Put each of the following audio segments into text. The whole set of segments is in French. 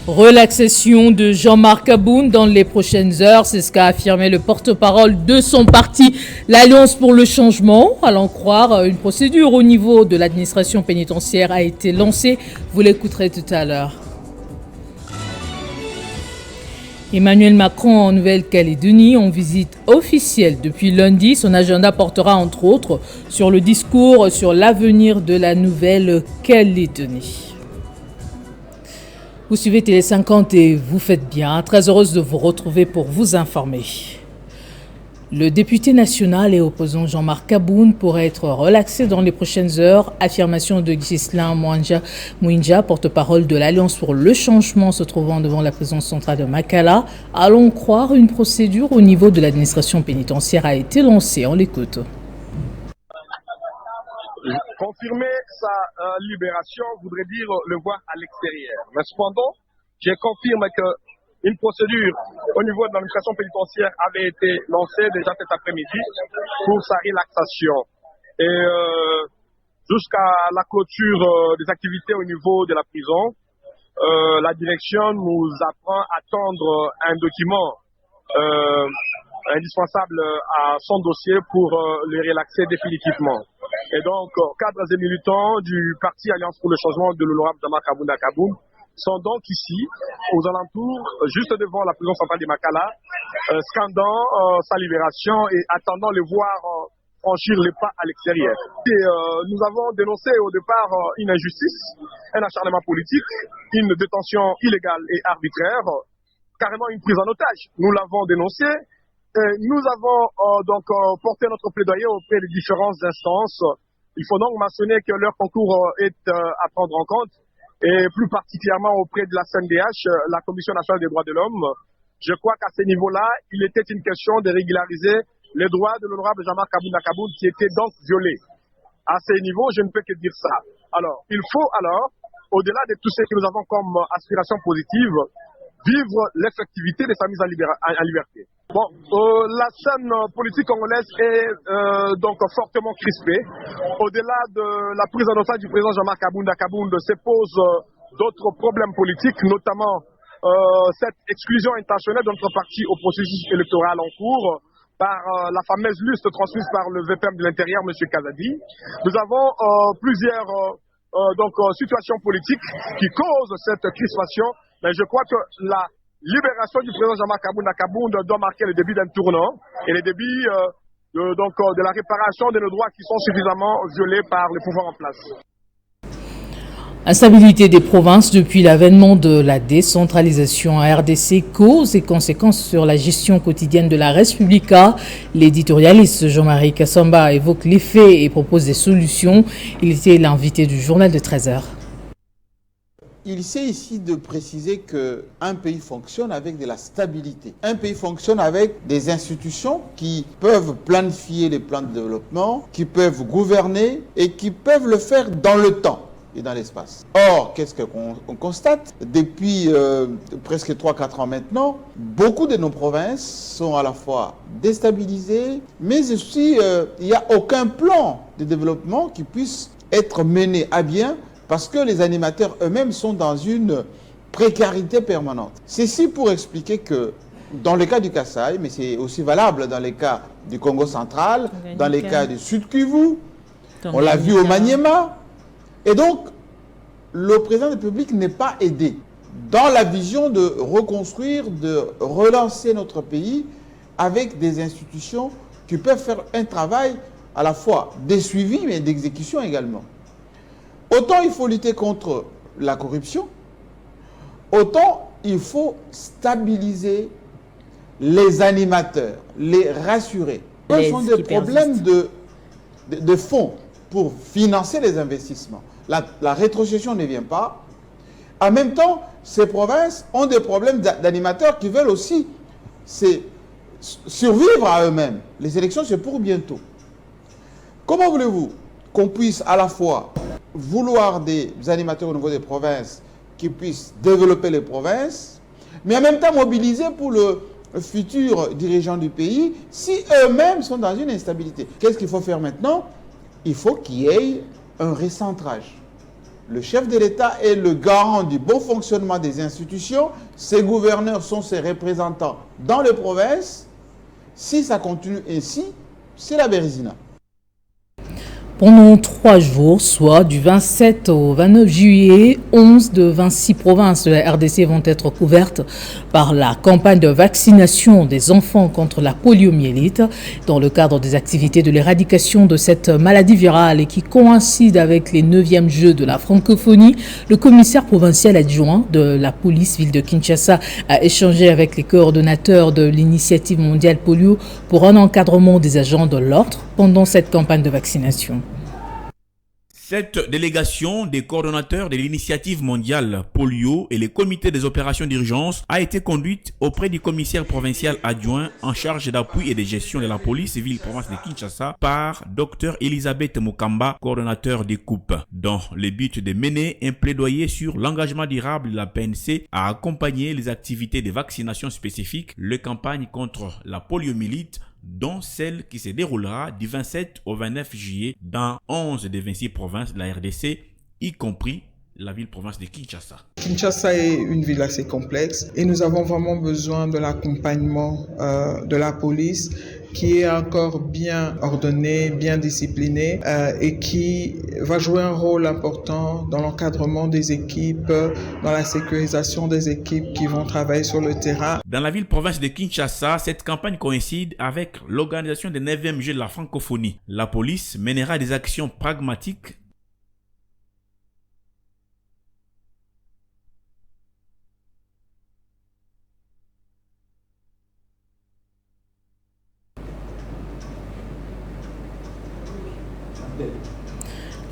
Relaxation de Jean-Marc Aboun dans les prochaines heures, c'est ce qu'a affirmé le porte-parole de son parti, l'Alliance pour le changement. À l'en croire, une procédure au niveau de l'administration pénitentiaire a été lancée. Vous l'écouterez tout à l'heure. Emmanuel Macron en Nouvelle-Calédonie en visite officielle depuis lundi. Son agenda portera entre autres sur le discours sur l'avenir de la Nouvelle-Calédonie. Vous suivez Télé 50 et vous faites bien. Très heureuse de vous retrouver pour vous informer. Le député national et opposant Jean-Marc Aboun pourrait être relaxé dans les prochaines heures. Affirmation de Ghislain Mouinja, porte-parole de l'Alliance pour le changement, se trouvant devant la prison centrale de Makala. Allons croire, une procédure au niveau de l'administration pénitentiaire a été lancée. On l'écoute. Confirmer sa libération voudrait dire le voir à l'extérieur. Mais cependant, je confirme qu'une procédure au niveau de l'administration pénitentiaire avait été lancée déjà cet après-midi pour sa relaxation. Et jusqu'à la clôture des activités au niveau de la prison, la direction nous apprend à attendre un document indispensable à son dossier pour le relaxer définitivement. Et donc, cadres et militants du parti Alliance pour le changement de l'honorable Jean-Marc Aboun sont donc ici, aux alentours, juste devant la prison centrale de Makala, scandant sa libération et attendant le voir franchir les pas à l'extérieur. Nous avons dénoncé au départ une injustice, un acharnement politique, une détention illégale et arbitraire, carrément une prise en otage. Nous l'avons dénoncé. Nous avons donc porté notre plaidoyer auprès des différentes instances. Il faut donc mentionner que leur concours est à prendre en compte, et plus particulièrement auprès de la CNDH, la Commission nationale des droits de l'homme. Je crois qu'à ce niveau-là, il était une question de régulariser les droits de l'honorable Jean-Marc Aboun qui étaient donc violés. À ce niveau, je ne peux que dire ça. Alors, il faut alors, au-delà de tout ce que nous avons comme aspiration positive, vivre l'effectivité de sa mise en liberté. Bon, la scène politique congolaise est donc fortement crispée. Au-delà de la prise en otage du président Jean-Marc Aboun se posent d'autres problèmes politiques, notamment cette exclusion intentionnelle de notre parti au processus électoral en cours par la fameuse liste transmise par le VPM de l'Intérieur, M. Kazadi. Nous avons plusieurs situations politiques qui causent cette crispation, mais je crois que la libération du président Jean-Marc Aboun doit marquer le début d'un tournant et le début de la réparation de nos droits qui sont suffisamment violés par le pouvoir en place. Instabilité des provinces depuis l'avènement de la décentralisation à RDC, causes et conséquences sur la gestion quotidienne de la Respublica. L'éditorialiste Jean-Marie Kassamba évoque les faits et propose des solutions. Il était l'invité du journal de 13h. Il s'agit ici de préciser qu'un pays fonctionne avec de la stabilité. Un pays fonctionne avec des institutions qui peuvent planifier les plans de développement, qui peuvent gouverner et qui peuvent le faire dans le temps et dans l'espace. Or, qu'est-ce qu'on constate? Depuis presque 3-4 ans maintenant, beaucoup de nos provinces sont à la fois déstabilisées, mais aussi il n'y a aucun plan de développement qui puisse être mené à bien parce que les animateurs eux-mêmes sont dans une précarité permanente. Ceci pour expliquer que dans le cas du Kasaï, mais c'est aussi valable dans les cas du Congo central, dans les cas du Sud Kivu, on l'a vu au Maniema. Et donc, le président de la République n'est pas aidé dans la vision de reconstruire, de relancer notre pays avec des institutions qui peuvent faire un travail à la fois de suivi mais d'exécution également. Autant il faut lutter contre la corruption, autant il faut stabiliser les animateurs, les rassurer. Quels sont des problèmes de fonds pour financer les investissements? La rétrocession ne vient pas. En même temps, ces provinces ont des problèmes d'animateurs qui veulent aussi survivre à eux-mêmes. Les élections, c'est pour bientôt. Comment voulez-vous qu'on puisse à la fois vouloir des animateurs au niveau des provinces qui puissent développer les provinces, mais en même temps mobiliser pour le futur dirigeant du pays si eux-mêmes sont dans une instabilité? Qu'est-ce qu'il faut faire maintenant? Il faut qu'il y ait un recentrage. Le chef de l'État est le garant du bon fonctionnement des institutions. Ses gouverneurs sont ses représentants dans les provinces. Si ça continue ainsi, c'est la Bérésina. Pendant 3 jours, soit du 27 au 29 juillet, 11 de 26 provinces de la RDC vont être couvertes par la campagne de vaccination des enfants contre la poliomyélite dans le cadre des activités de l'éradication de cette maladie virale et qui coïncide avec les 9e Jeux de la francophonie. Le commissaire provincial adjoint de la police ville de Kinshasa a échangé avec les coordonnateurs de l'initiative mondiale polio pour un encadrement des agents de l'ordre pendant cette campagne de vaccination. Cette délégation des coordonnateurs de l'initiative mondiale polio et les comités des opérations d'urgence a été conduite auprès du commissaire provincial adjoint en charge d'appui et de gestion de la police civile province de Kinshasa par Dr Elisabeth Mukamba, coordonnateur des coupes, dans le but de mener un plaidoyer sur l'engagement durable de la PNC à accompagner les activités de vaccination spécifiques, les campagnes contre la poliomyélite, dont celle qui se déroulera du 27 au 29 juillet dans 11 des 26 provinces de la RDC, y compris la ville-province de Kinshasa. Kinshasa est une ville assez complexe et nous avons vraiment besoin de l'accompagnement de la police qui est encore bien ordonnée, bien disciplinée et qui va jouer un rôle important dans l'encadrement des équipes, dans la sécurisation des équipes qui vont travailler sur le terrain. Dans la ville-province de Kinshasa, cette campagne coïncide avec l'organisation des 9e Jeux de la francophonie. La police mènera des actions pragmatiques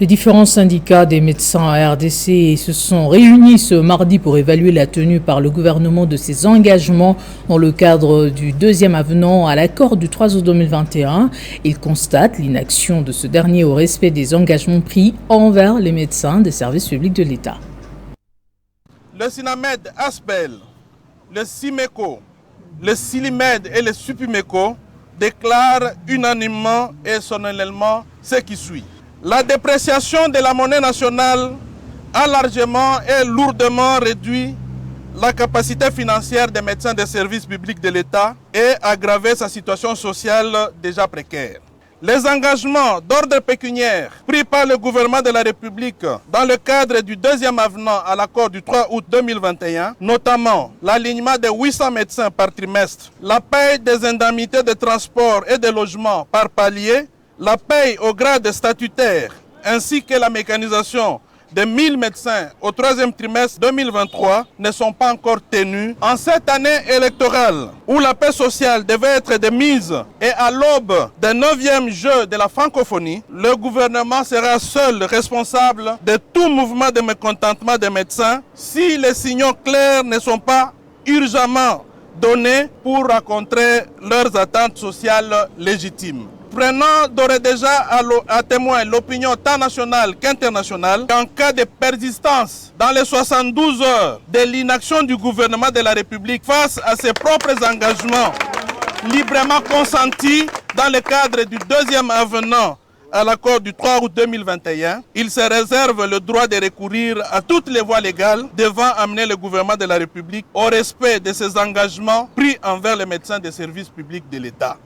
Les différents syndicats des médecins à RDC se sont réunis ce mardi pour évaluer la tenue par le gouvernement de ses engagements dans le cadre du 2e avenant à l'accord du 3 août 2021. Ils constatent l'inaction de ce dernier au respect des engagements pris envers les médecins des services publics de l'État. Le SINAMED ASPEL, le SIMECO, le SILIMED et le SUPIMECO déclarent unanimement et solennellement ce qui suit. La dépréciation de la monnaie nationale a largement et lourdement réduit la capacité financière des médecins des services publics de l'État et aggravé sa situation sociale déjà précaire. Les engagements d'ordre pécuniaire pris par le gouvernement de la République dans le cadre du 2e avenant à l'accord du 3 août 2021, notamment l'alignement de 800 médecins par trimestre, la paie des indemnités de transport et de logement par palier, la paie au grade statutaire ainsi que la mécanisation de 1000 médecins au 3e trimestre 2023 ne sont pas encore tenus. En cette année électorale où la paix sociale devait être de mise et à l'aube des 9e Jeux de la francophonie, le gouvernement sera seul responsable de tout mouvement de mécontentement des médecins si les signaux clairs ne sont pas urgemment donnés pour rencontrer leurs attentes sociales légitimes. Prenant d'ores et déjà à témoin l'opinion tant nationale qu'internationale qu'en cas de persistance dans les 72 heures de l'inaction du gouvernement de la République face à ses propres engagements librement consentis dans le cadre du 2e avenant à l'accord du 3 août 2021, il se réserve le droit de recourir à toutes les voies légales devant amener le gouvernement de la République au respect de ses engagements pris envers les médecins des services publics de l'État.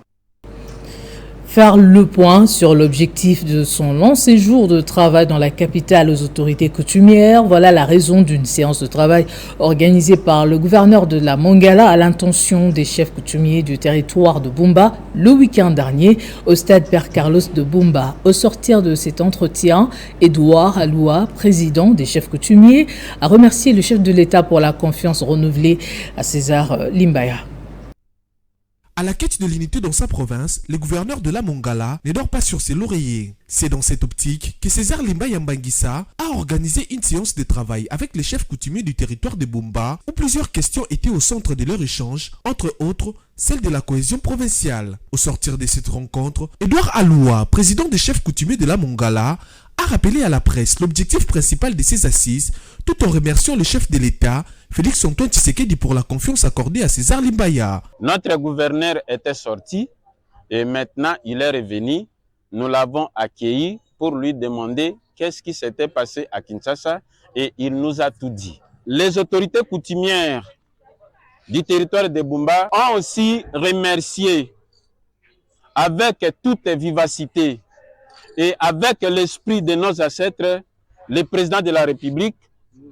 Faire le point sur l'objectif de son long séjour de travail dans la capitale aux autorités coutumières. Voilà la raison d'une séance de travail organisée par le gouverneur de la Mongala à l'intention des chefs coutumiers du territoire de Bumba le week-end dernier au stade Père Carlos de Bumba. Au sortir de cet entretien, Edouard Aloua, président des chefs coutumiers, a remercié le chef de l'État pour la confiance renouvelée à César Limbaya. À la quête de l'unité dans sa province, le gouverneur de la Mongala ne dort pas sur ses lauriers. C'est dans cette optique que César Limbaya Mbangisa a organisé une séance de travail avec les chefs coutumiers du territoire de Bumba où plusieurs questions étaient au centre de leur échange, entre autres celle de la cohésion provinciale. Au sortir de cette rencontre, Edouard Aloua, président des chefs coutumiers de la Mongala, a rappelé à la presse l'objectif principal de ces assises, tout en remerciant le chef de l'État, Félix Antoine Tshisekedi, pour la confiance accordée à César Limbaya. Notre gouverneur était sorti et maintenant il est revenu. Nous l'avons accueilli pour lui demander qu'est-ce qui s'était passé à Kinshasa et il nous a tout dit. Les autorités coutumières du territoire de Bumba ont aussi remercié avec toute vivacité et avec l'esprit de nos ancêtres le président de la République,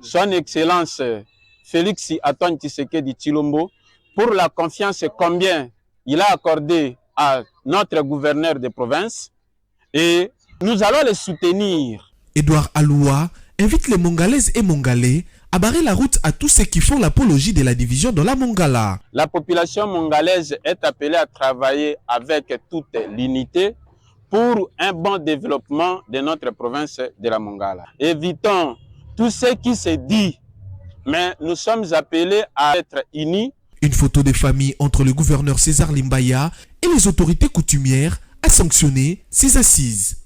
son Excellence Félix Antoine Tshisekedi Tshilombo, pour la confiance combien il a accordé à notre gouverneur de province et nous allons les soutenir. Edouard Aloua invite les Mongalaises et Mongalais à barrer la route à tous ceux qui font l'apologie de la division dans la Mongala. La population mongalaise est appelée à travailler avec toute l'unité pour un bon développement de notre province de la Mongala. Évitons tout ce qui se dit, mais nous sommes appelés à être unis. Une photo de famille entre le gouverneur César Limbaya et les autorités coutumières a sanctionné ces assises.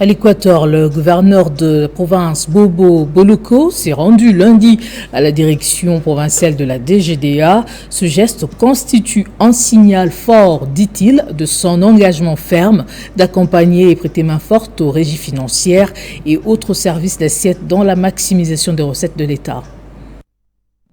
À l'Équateur, le gouverneur de la province Bobo Boloko s'est rendu lundi à la direction provinciale de la DGDA. Ce geste constitue un signal fort, dit-il, de son engagement ferme d'accompagner et prêter main forte aux régies financières et autres services d'assiette dans la maximisation des recettes de l'État.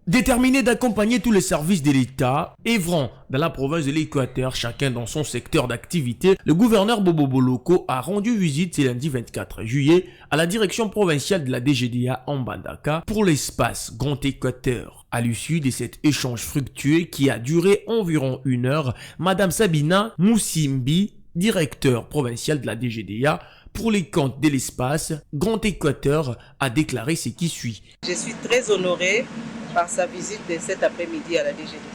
Déterminé d'accompagner tous les services de l'État œuvrant dans la province de l'Équateur, chacun dans son secteur d'activité, le gouverneur Bobo Boloko a rendu visite ce lundi 24 juillet à la direction provinciale de la DGDA en Mbandaka pour l'espace Grand Équateur. À l'issue de cet échange fructueux qui a duré environ 1 heure, Madame Sabina Moussimbi, directeur provincial de la DGDA, pour les comptes de l'espace Grand Équateur, a déclaré ce qui suit. Je suis très honoré par sa visite de cet après-midi à la DGDA.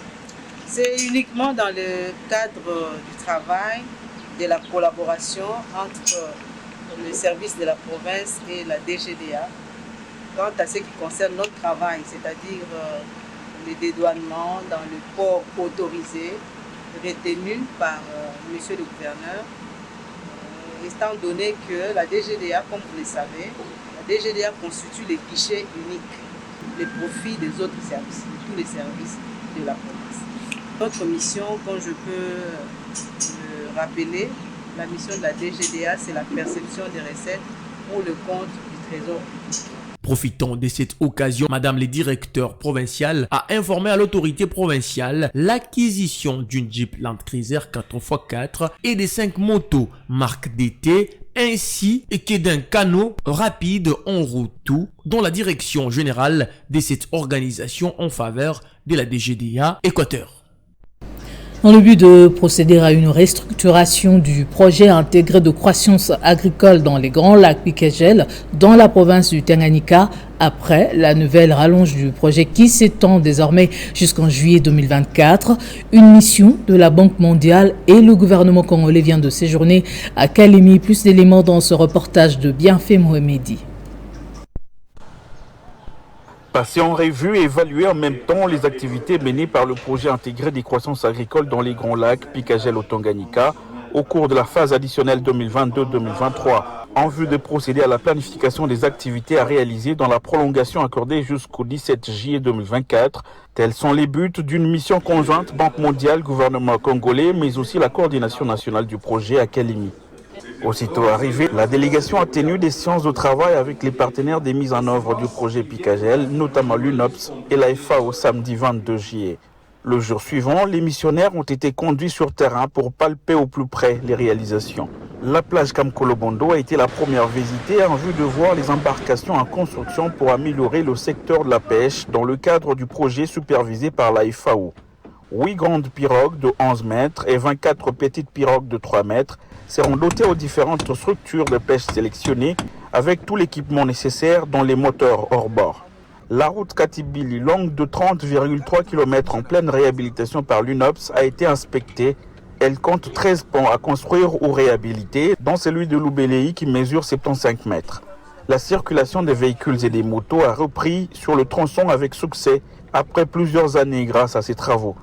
C'est uniquement dans le cadre du travail, de la collaboration entre le service de la province et la DGDA, quant à ce qui concerne notre travail, c'est-à-dire le dédouanement dans le port autorisé retenu par monsieur le gouverneur, étant donné que la DGDA, comme vous le savez, la DGDA constitue les guichets uniques, les profits des autres services, de tous les services de la province. Notre mission, comme je peux le rappeler, la mission de la DGDA, c'est la perception des recettes pour le compte du Trésor public. Profitant de cette occasion, Madame le directeur provincial a informé à l'autorité provinciale l'acquisition d'une Jeep Land Cruiser 4x4 et de 5 motos marque DT, ainsi que d'un canot rapide en route, tout dans la direction générale de cette organisation en faveur de la DGDA Équateur. Dans le but de procéder à une restructuration du projet intégré de croissance agricole dans les Grands Lacs Picagel, dans la province du Tanganyika, après la nouvelle rallonge du projet qui s'étend désormais jusqu'en juillet 2024, une mission de la Banque mondiale et le gouvernement congolais vient de séjourner à Kalemi. Plus d'éléments dans ce reportage de Bienfait Mohamedi. Passer en revue et évaluer en même temps les activités menées par le projet intégré des croissances agricoles dans les Grands Lacs Picagel au Tanganyika au cours de la phase additionnelle 2022-2023, en vue de procéder à la planification des activités à réaliser dans la prolongation accordée jusqu'au 17 juillet 2024. Tels sont les buts d'une mission conjointe Banque mondiale, gouvernement congolais, mais aussi la coordination nationale du projet à Kalemi. Aussitôt arrivée, la délégation a tenu des séances de travail avec les partenaires des mises en œuvre du projet Picagel, notamment l'UNOPS et la FAO samedi 22 juillet. Le jour suivant, les missionnaires ont été conduits sur terrain pour palper au plus près les réalisations. La plage Kamkolobondo a été la première visitée en vue de voir les embarcations en construction pour améliorer le secteur de la pêche dans le cadre du projet supervisé par la FAO. 8 grandes pirogues de 11 mètres et 24 petites pirogues de 3 mètres seront dotées aux différentes structures de pêche sélectionnées avec tout l'équipement nécessaire dont les moteurs hors bord. La route Katibili, longue de 30,3 km en pleine réhabilitation par l'UNOPS, a été inspectée. Elle compte 13 ponts à construire ou réhabiliter, dont celui de Loubelei qui mesure 75 mètres. La circulation des véhicules et des motos a repris sur le tronçon avec succès après plusieurs années grâce à ces travaux.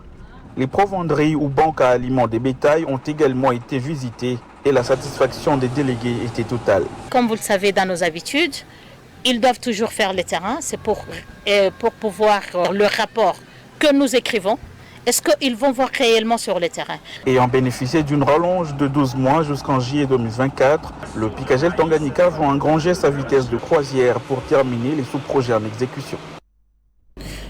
Les provenderies ou banques à aliments des bétails ont également été visitées et la satisfaction des délégués était totale. Comme vous le savez, dans nos habitudes, ils doivent toujours faire le terrain. C'est pour pouvoir le rapport que nous écrivons Est-ce qu'ils vont voir réellement sur le terrain? Ayant bénéficié d'une rallonge de 12 mois jusqu'en juillet 2024, le Picagel Tanganyika voit un grand geste à vitesse de croisière pour terminer les sous-projets en exécution.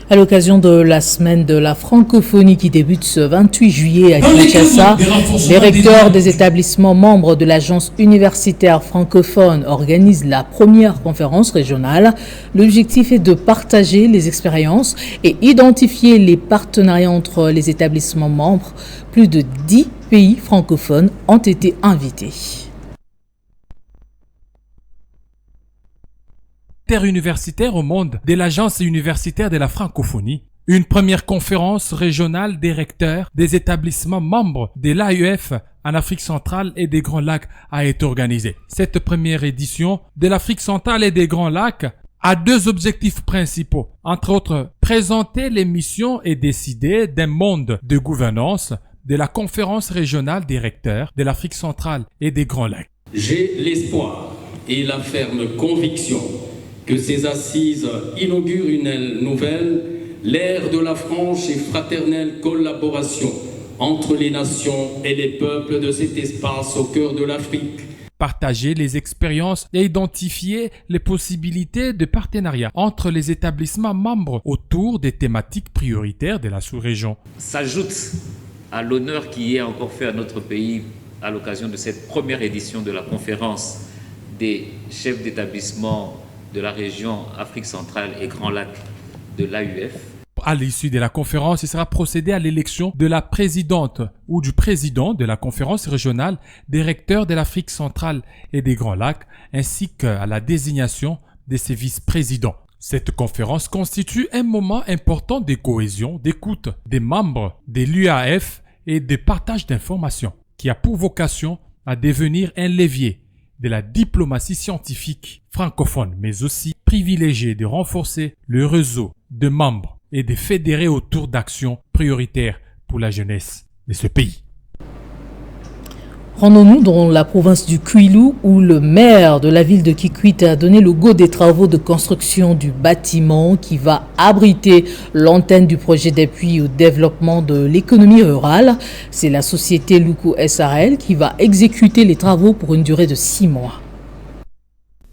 À l'occasion de la semaine de la francophonie qui débute ce 28 juillet à Kinshasa, les recteurs des établissements membres de l'agence universitaire francophone organisent la première conférence régionale. L'objectif est de partager les expériences et identifier les partenariats entre les établissements membres. Plus de 10 pays francophones ont été invités. Interuniversitaire au monde de l'Agence universitaire de la francophonie, une première conférence régionale des recteurs des établissements membres de l'AEF en Afrique centrale et des Grands Lacs a été organisée. Cette première édition de l'Afrique centrale et des Grands Lacs a deux objectifs principaux, entre autres présenter les missions et décider d'un monde de gouvernance de la conférence régionale des recteurs de l'Afrique centrale et des Grands Lacs. J'ai l'espoir et la ferme conviction que ces assises inaugurent une nouvelle, l'ère de la franche et fraternelle collaboration entre les nations et les peuples de cet espace au cœur de l'Afrique. Partager les expériences et identifier les possibilités de partenariat entre les établissements membres autour des thématiques prioritaires de la sous-région. S'ajoute à l'honneur qui est encore fait à notre pays à l'occasion de cette première édition de la conférence des chefs d'établissement de la région Afrique centrale et Grand Lac de l'AUF. À l'issue de la conférence, il sera procédé à l'élection de la présidente ou du président de la conférence régionale des recteurs de l'Afrique centrale et des Grands Lacs, ainsi qu'à la désignation de ses vice-présidents. Cette conférence constitue un moment important de cohésion, d'écoute des membres de l'UAF et de partage d'informations, qui a pour vocation à devenir un levier de la diplomatie scientifique francophone, mais aussi privilégier de renforcer le réseau de membres et de fédérer autour d'actions prioritaires pour la jeunesse de ce pays. Rendons-nous dans la province du Kwilu où le maire de la ville de Kikwit a donné le go des travaux de construction du bâtiment qui va abriter l'antenne du projet d'appui au développement de l'économie rurale. C'est la société Luku SRL qui va exécuter les travaux pour une durée de 6 mois.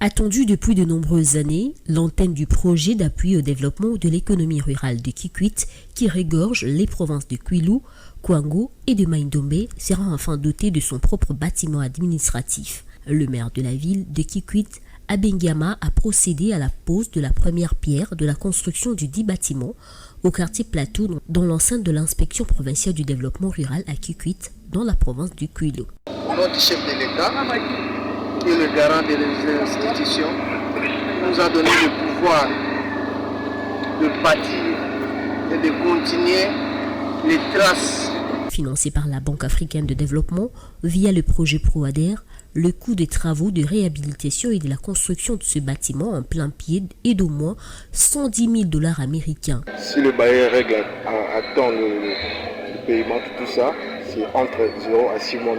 Attendue depuis de nombreuses années, l'antenne du projet d'appui au développement de l'économie rurale de Kikwit, qui regorge les provinces de Kwilu, Kwango et de Maindombe, sera enfin dotée de son propre bâtiment administratif. Le maire de la ville de Kikwit, Abengama, a procédé à la pose de la première pierre de la construction du dit bâtiment au quartier Plateau, dans l'enceinte de l'inspection provinciale du développement rural à Kikwit, dans la province du Kwilu. Au nom du chef de l'État, qui est le garant des institutions, nous a donné le pouvoir de bâtir et de continuer les traces. Financé par la Banque africaine de développement via le projet ProAder, le coût des travaux de réhabilitation et de la construction de ce bâtiment en plein pied est d'au moins 110 000 $ américains. Si le bailleur règle à temps le paiement, tout ça, c'est entre 0 à 6 mois,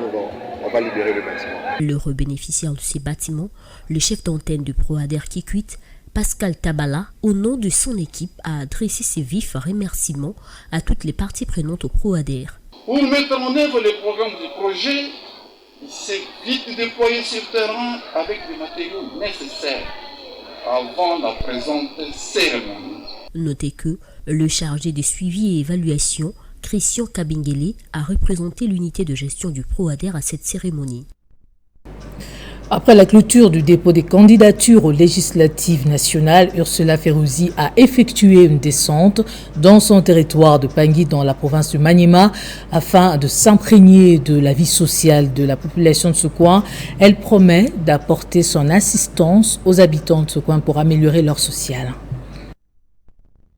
on va libérer le bâtiment. L'heureux bénéficiaire de ces bâtiments, le chef d'antenne de ProAder Kikwit, Pascal Tabala, au nom de son équipe, a adressé ses vifs remerciements à toutes les parties prenantes au ProAder. Pour mettre en œuvre les programmes du projet, il s'est vite déployé sur le terrain avec les matériaux nécessaires avant la présente cérémonie. Notez que le chargé de suivi et évaluation, Christian Kabengele, a représenté l'unité de gestion du ProAder à cette cérémonie. Après la clôture du dépôt des candidatures aux législatives nationales, Ursula Ferruzi a effectué une descente dans son territoire de Pangui dans la province du Maniema afin de s'imprégner de la vie sociale de la population de ce coin. Elle promet d'apporter son assistance aux habitants de ce coin pour améliorer leur social.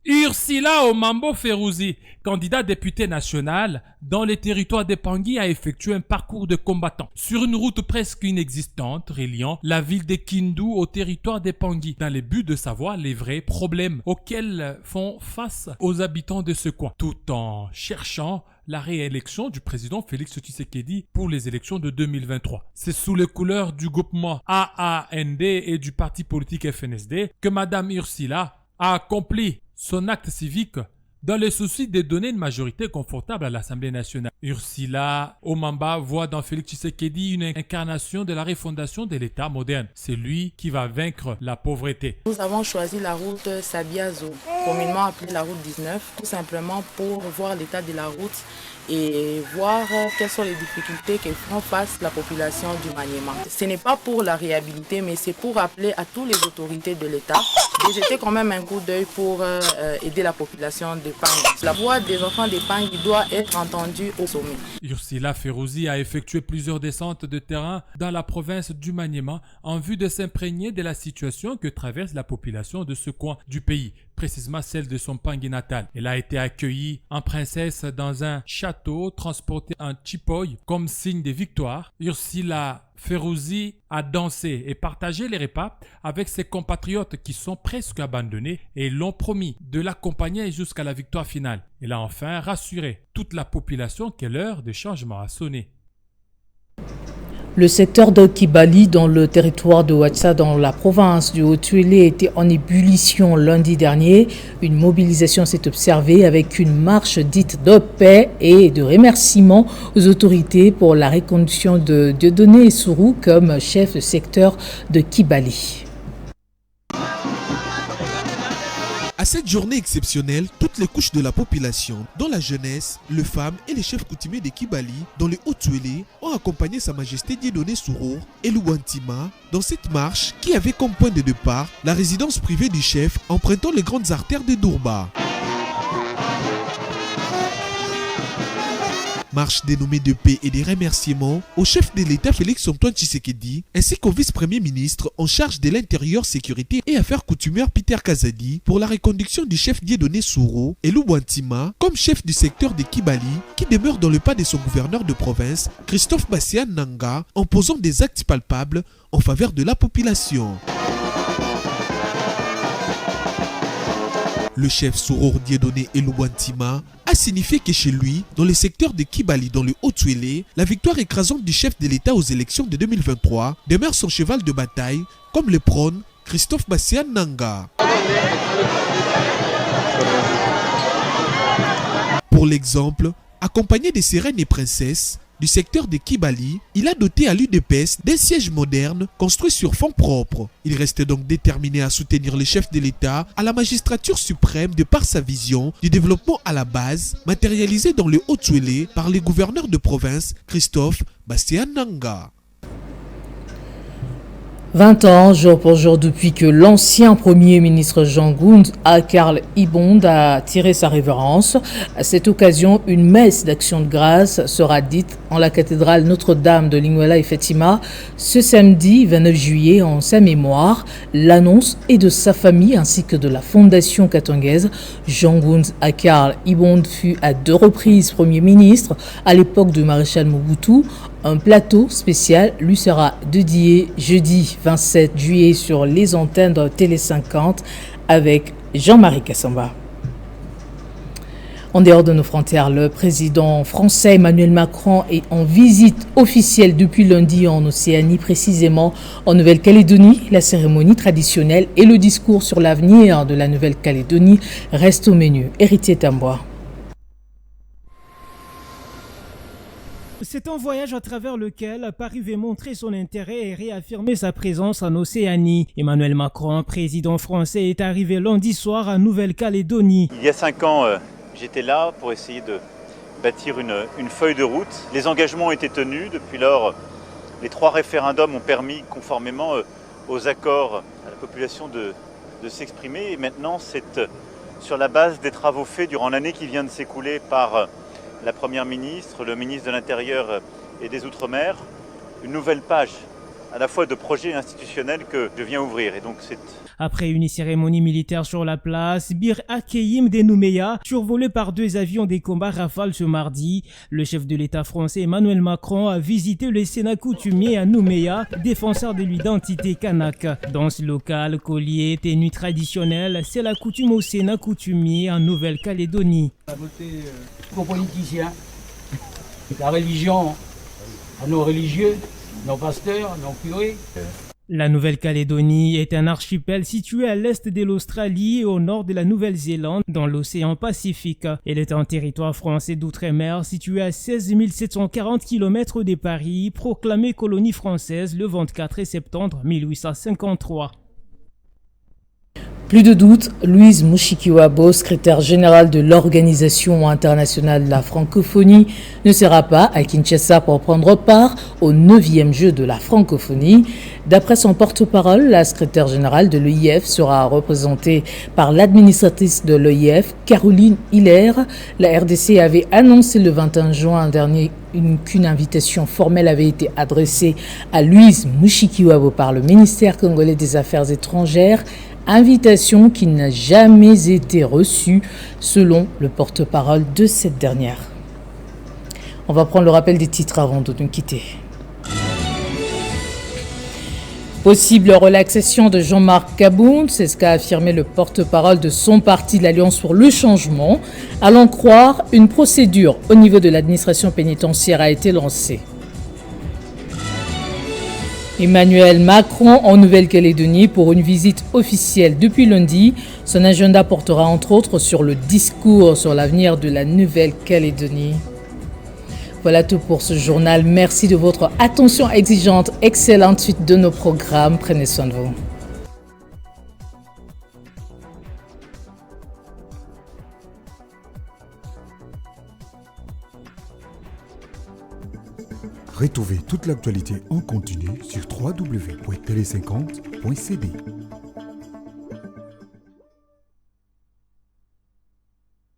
Ursula Omambo Ferruzi, candidat député national dans les territoires de Pangui, a effectué un parcours de combattant sur une route presque inexistante reliant la ville de Kindu au territoire de Pangui dans le but de savoir les vrais problèmes auxquels font face aux habitants de ce coin, tout en cherchant la réélection du président Félix Tshisekedi pour les élections de 2023. C'est sous les couleurs du groupement AAND et du parti politique FNSD que Madame Ursula a accompli son acte civique Dans le souci de donner une majorité confortable à l'Assemblée nationale, Ursula Omamba voit dans Félix Tshisekedi une incarnation de la refondation de l'État moderne. C'est lui qui va vaincre la pauvreté. Nous avons choisi la route Sabiazo, communément appelée la route 19, tout simplement pour voir l'état de la route et voir quelles sont les difficultés que font face la population du Maniema. Ce n'est pas pour la réhabiliter, mais c'est pour rappeler à toutes les autorités de l'État de jeter quand même un coup d'œil pour aider la population de Pang. La voix des enfants de Pang doit être entendue au sommet. Ursula Ferouzi a effectué plusieurs descentes de terrain dans la province du Maniema en vue de s'imprégner de la situation que traverse la population de ce coin du pays, précisément celle de son Pangui natal. Elle a été accueillie en princesse dans un château transporté en Chipoy comme signe de victoire. Ursula Ferouzi a dansé et partagé les repas avec ses compatriotes qui sont presque abandonnés et l'ont promis de l'accompagner jusqu'à la victoire finale. Elle a enfin rassuré toute la population que l'heure de changement a sonné. Le secteur de Kibali, dans le territoire de Ouatsa, dans la province du Haut-Tuélé, était en ébullition lundi dernier. Une mobilisation s'est observée avec une marche dite de paix et de remerciement aux autorités pour la reconduction de Dieudonné Sourou comme chef de secteur de Kibali. À cette journée exceptionnelle, toutes les couches de la population, dont la jeunesse, les femmes et les chefs coutumiers de Kibali, dans le Haut-Tuélé, ont accompagné Sa Majesté Dieudonné Sourou et Louantima dans cette marche qui avait comme point de départ la résidence privée du chef empruntant les grandes artères de Dourba. Marche dénommée de paix et des remerciements au chef de l'État Félix-Antoine Tshisekedi ainsi qu'au vice-premier ministre en charge de l'intérieur, sécurité et affaires coutumières Peter Kazadi pour la reconduction du chef Dieudonné Sourou et Louantima comme chef du secteur de Kibali qui demeure dans le pas de son gouverneur de province Christophe Bassian Nanga en posant des actes palpables en faveur de la population. Le chef Sourou Dieudonné et Louantima a signifié que chez lui, dans le secteur de Kibali, dans le Haut-Tuélé, la victoire écrasante du chef de l'État aux élections de 2023 demeure son cheval de bataille, comme le prône Christophe Bassian Nanga. Pour l'exemple, accompagné de ses reines et princesses, du secteur de Kibali, il a doté à l'UDPS d'un siège moderne construit sur fonds propres. Il reste donc déterminé à soutenir les chefs de l'État à la magistrature suprême de par sa vision du développement à la base, matérialisée dans le Haut-Tuélé par le gouverneur de province Christophe Bastian Nanga. 20 ans, jour pour jour, depuis que l'ancien Premier ministre Jean-Gound Akarl Ibond a tiré sa révérence. À cette occasion, une messe d'action de grâce sera dite en la cathédrale Notre-Dame de Linguela et Fatima ce samedi 29 juillet en sa mémoire. L'annonce est de sa famille ainsi que de la fondation katongaise. Jean-Gound Akarl Ibond fut à 2 reprises Premier ministre à l'époque de Maréchal Mobutu. Un plateau spécial lui sera dédié jeudi 27 juillet sur les antennes de Télé 50 avec Jean-Marie Kassamba. En dehors de nos frontières, le président français Emmanuel Macron est en visite officielle depuis lundi en Océanie, précisément en Nouvelle-Calédonie. La cérémonie traditionnelle et le discours sur l'avenir de la Nouvelle-Calédonie restent au menu. Héritier Tambois. C'est un voyage à travers lequel Paris veut montrer son intérêt et réaffirmer sa présence en Océanie. Emmanuel Macron, président français, est arrivé lundi soir à Nouvelle-Calédonie. Il y a 5 ans, j'étais là pour essayer de bâtir une feuille de route. Les engagements ont été tenus. Depuis lors, les 3 référendums ont permis, conformément aux accords, à la population de s'exprimer. Et maintenant, c'est sur la base des travaux faits durant l'année qui vient de s'écouler par la Première ministre, le ministre de l'Intérieur et des Outre-mer, une nouvelle page à la fois de projets institutionnels que je viens ouvrir. Et donc Après une cérémonie militaire sur la place, Bir Hakeim de Nouméa, survolé par 2 avions des combats Rafale ce mardi, le chef de l'État français Emmanuel Macron a visité le Sénat coutumier à Nouméa, défenseur de l'identité kanak. Danse locale, collier, tenue traditionnelle, c'est la coutume au Sénat coutumier en Nouvelle-Calédonie. La beauté aux politiciens, la religion à nos religieux, nos pasteurs, nos curés. La Nouvelle-Calédonie est un archipel situé à l'est de l'Australie et au nord de la Nouvelle-Zélande dans l'océan Pacifique. Elle est un territoire français d'outre-mer situé à 16 740 km de Paris, proclamé colonie française le 24 septembre 1853. Plus de doute, Louise Mushikiwabo, secrétaire générale de l'Organisation internationale de la francophonie, ne sera pas à Kinshasa pour prendre part au 9e jeu de la francophonie. D'après son porte-parole, la secrétaire générale de l'OIF sera représentée par l'administratrice de l'OIF, Caroline Hiller. La RDC avait annoncé le 21 juin dernier qu'une invitation formelle avait été adressée à Louise Mushikiwabo par le ministère congolais des Affaires étrangères. Invitation qui n'a jamais été reçue, selon le porte-parole de cette dernière. On va prendre le rappel des titres avant de nous quitter. Possible relaxation de Jean-Marc Kaboun, c'est ce qu'a affirmé le porte-parole de son parti, l'Alliance pour le changement. Allons croire, une procédure au niveau de l'administration pénitentiaire a été lancée. Emmanuel Macron en Nouvelle-Calédonie pour une visite officielle depuis lundi. Son agenda portera entre autres sur le discours sur l'avenir de la Nouvelle-Calédonie. Voilà tout pour ce journal. Merci de votre attention exigeante. Excellente suite de nos programmes. Prenez soin de vous. Retrouvez toute l'actualité en continu sur www.tele50.cd.